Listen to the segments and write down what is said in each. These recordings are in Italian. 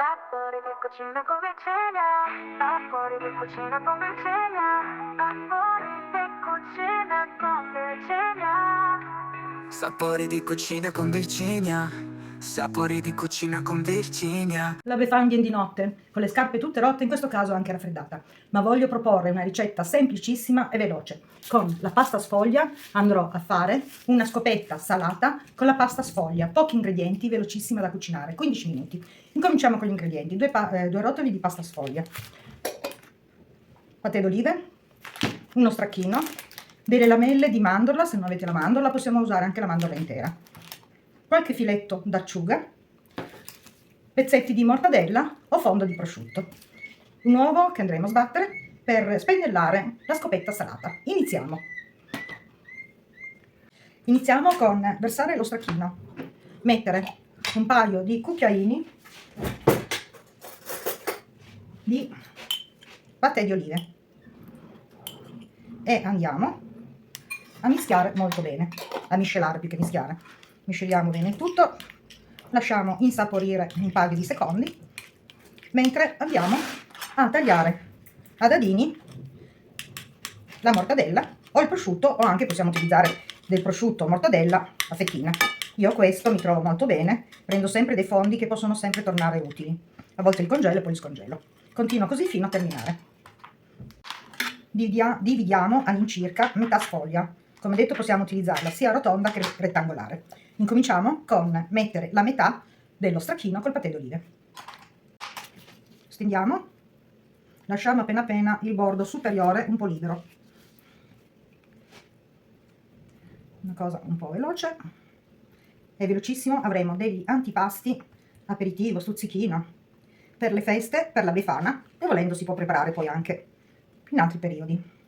Sapori di cucina con Virginia, sapori di cucina con Virginia, sapori di cucina con Virginia. Sapori di cucina con Virginia. Sapori di cucina con Virginia. La befana di notte, con le scarpe tutte rotte, in questo caso anche raffreddata. Ma voglio proporre una ricetta semplicissima e veloce. Con la pasta sfoglia andrò a fare una scopetta salata con la pasta sfoglia. Pochi ingredienti, velocissima da cucinare, 15 minuti. Incominciamo con gli ingredienti. Due rotoli di pasta sfoglia, paté d'olive, uno stracchino, delle lamelle di mandorla, se non avete la mandorla possiamo usare anche la mandorla intera, qualche filetto d'acciuga, pezzetti di mortadella o fondo di prosciutto, un uovo che andremo a sbattere per spennellare la scopetta salata. Iniziamo con versare lo stracchino, mettere un paio di cucchiaini di paté di olive e andiamo a mischiare molto bene, a miscelare più che mischiare. Misceliamo bene il tutto, lasciamo insaporire un paio di secondi mentre andiamo a tagliare a dadini la mortadella o il prosciutto, o anche possiamo utilizzare del prosciutto mortadella a fettine. Io questo mi trovo molto bene, prendo sempre dei fondi che possono sempre tornare utili, a volte li congelo e poi li scongelo. Continuo così fino a terminare. Dividiamo all'incirca metà sfoglia. Come detto possiamo utilizzarla sia rotonda che rettangolare. Incominciamo con mettere la metà dello stracchino col paté d'olive. Stendiamo, lasciamo appena appena il bordo superiore un po' libero. Una cosa un po' veloce. È velocissimo, avremo degli antipasti, aperitivo, stuzzichino, per le feste, per la befana, e volendo si può preparare poi anche in altri periodi.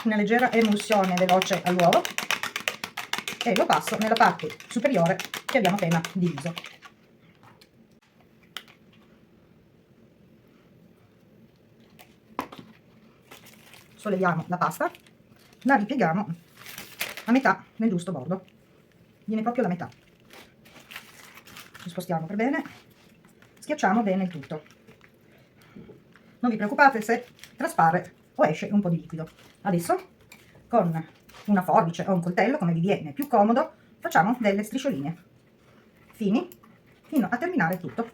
Una leggera emulsione veloce all'uovo e lo passo nella parte superiore che abbiamo appena diviso. Solleviamo la pasta, la ripieghiamo a metà nel giusto bordo, viene proprio la metà. Ci spostiamo per bene, schiacciamo bene il tutto. Non vi preoccupate se traspare o esce un po' di liquido. Adesso con una forbice o un coltello, come vi viene più comodo, facciamo delle striscioline fini fino a terminare tutto.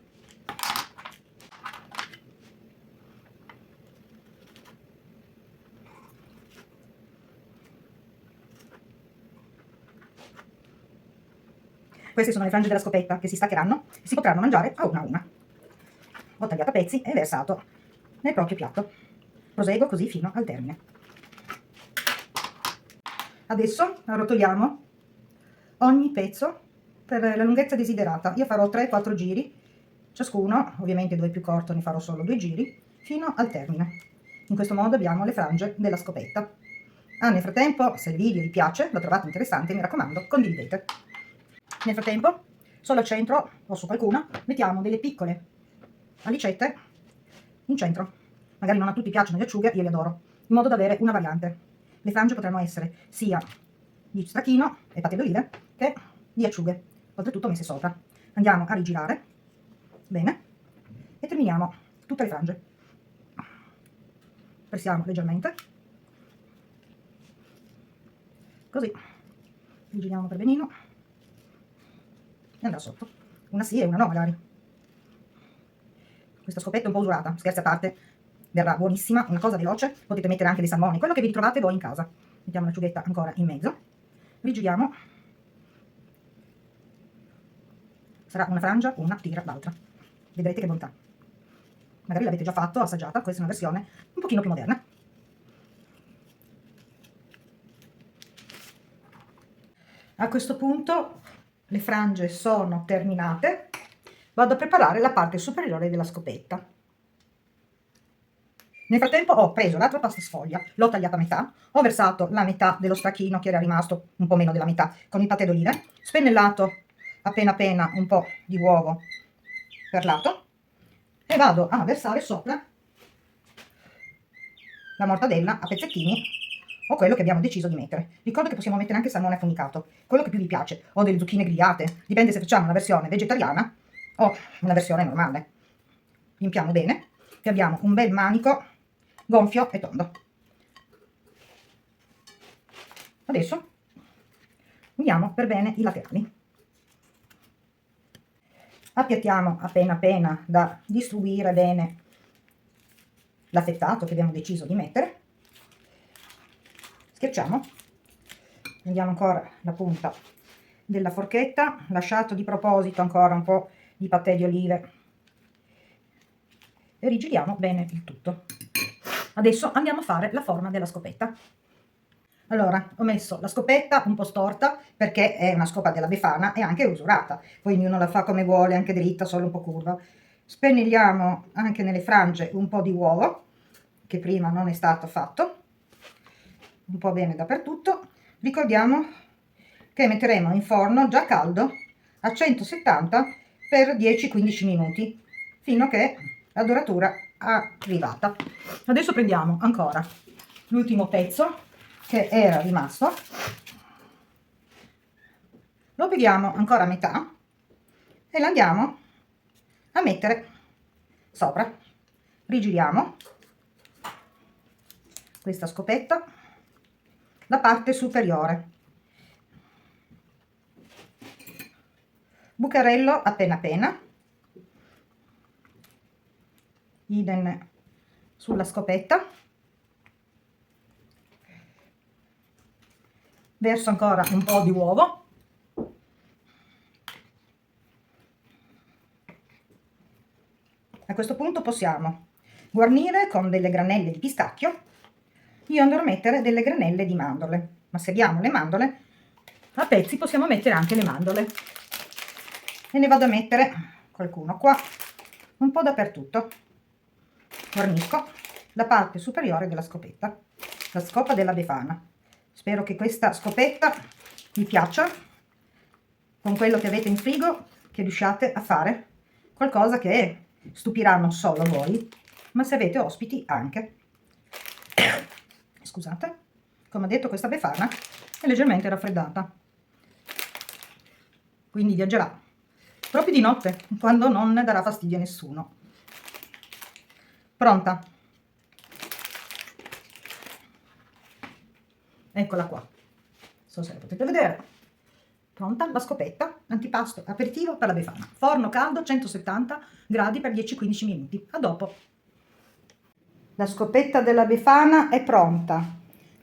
Queste sono le frange della scopetta che si staccheranno e si potranno mangiare a una. Ho tagliato a pezzi e versato nel proprio piatto. Proseguo così fino al termine. Adesso arrotoliamo ogni pezzo per la lunghezza desiderata. Io farò 3-4 giri, ciascuno, ovviamente dove è più corto ne farò solo 2 giri, fino al termine. In questo modo abbiamo le frange della scopetta. Nel frattempo, se il video vi piace, lo trovate interessante, mi raccomando, condividete. Nel frattempo, solo al centro, o su qualcuna, mettiamo delle piccole alicette in centro. Magari non a tutti piacciono le acciughe, io le adoro, in modo da avere una variante. Le frange potranno essere sia di stracchino e paté d'olive che di acciughe, oltretutto messe sopra. Andiamo a rigirare bene e terminiamo tutte le frange. Pressiamo leggermente, così rigiriamo per benino e andrà sotto. Una sì e una no magari. Questa scopetta è un po' usurata, scherzi a parte, verrà buonissima, una cosa veloce. Potete mettere anche dei salmoni, quello che vi ritrovate voi in casa. Mettiamo l'acciughetta ancora in mezzo, rigiriamo, sarà una frangia, una tira l'altra, vedrete che bontà. Magari l'avete già fatto, assaggiata, questa è una versione un pochino più moderna. A questo punto le frange sono terminate, vado a preparare la parte superiore della scopetta. Nel frattempo ho preso l'altra pasta sfoglia, l'ho tagliata a metà, ho versato la metà dello stracchino che era rimasto, un po' meno della metà, con il paté d'olive, spennellato appena appena un po' di uovo per lato e vado a versare sopra la mortadella a pezzettini o quello che abbiamo deciso di mettere. Ricordo che possiamo mettere anche salmone affumicato, quello che più vi piace, o delle zucchine grigliate, dipende se facciamo una versione vegetariana o una versione normale. Riempiamo bene e abbiamo un bel manico gonfio e tondo. Adesso uniamo per bene i laterali. Appiattiamo appena appena da distribuire bene l'affettato che abbiamo deciso di mettere. Schiacciamo, prendiamo ancora la punta della forchetta, lasciato di proposito ancora un po' di patè di olive e rigiriamo bene il tutto. Adesso andiamo a fare la forma della scopetta. Allora, ho messo la scopetta un po' storta perché è una scopa della Befana e anche usurata, poi ognuno la fa come vuole, anche dritta, solo un po' curva. Spennigliamo anche nelle frange un po' di uovo, che prima non è stato fatto, un po' bene dappertutto. Ricordiamo che metteremo in forno già caldo a 170 per 10-15 minuti, fino a che la doratura è arrivata. Adesso prendiamo ancora l'ultimo pezzo che era rimasto, lo pieghiamo ancora a metà e lo andiamo a mettere sopra. Rigiriamo questa scopetta, la parte superiore, bucarello appena appena, idem sulla scopetta, verso ancora un po' di uovo, a questo punto possiamo guarnire con delle granelle di pistacchio. Io andrò a mettere delle granelle di mandorle, ma se abbiamo le mandorle a pezzi possiamo mettere anche le mandorle, e ne vado a mettere qualcuno qua, un po' dappertutto. Guarnisco la parte superiore della scopetta, la scopa della Befana. Spero che questa scopetta vi piaccia, con quello che avete in frigo, che riusciate a fare qualcosa che stupirà non solo voi, ma se avete ospiti anche. Scusate, come ho detto, questa Befana è leggermente raffreddata, quindi viaggerà proprio di notte, quando non ne darà fastidio a nessuno. Pronta? Eccola qua, non so se la potete vedere. Pronta la scopetta, antipasto aperitivo per la Befana. Forno caldo 170 gradi per 10-15 minuti. A dopo. La scopetta della Befana è pronta,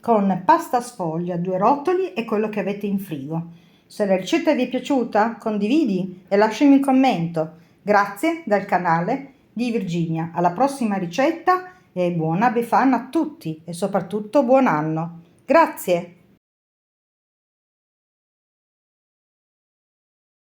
con pasta sfoglia, 2 rotoli e quello che avete in frigo. Se la ricetta vi è piaciuta, condividi e lasciami un commento. Grazie dal canale di Virginia. Alla prossima ricetta e buona Befana a tutti e soprattutto buon anno. Grazie!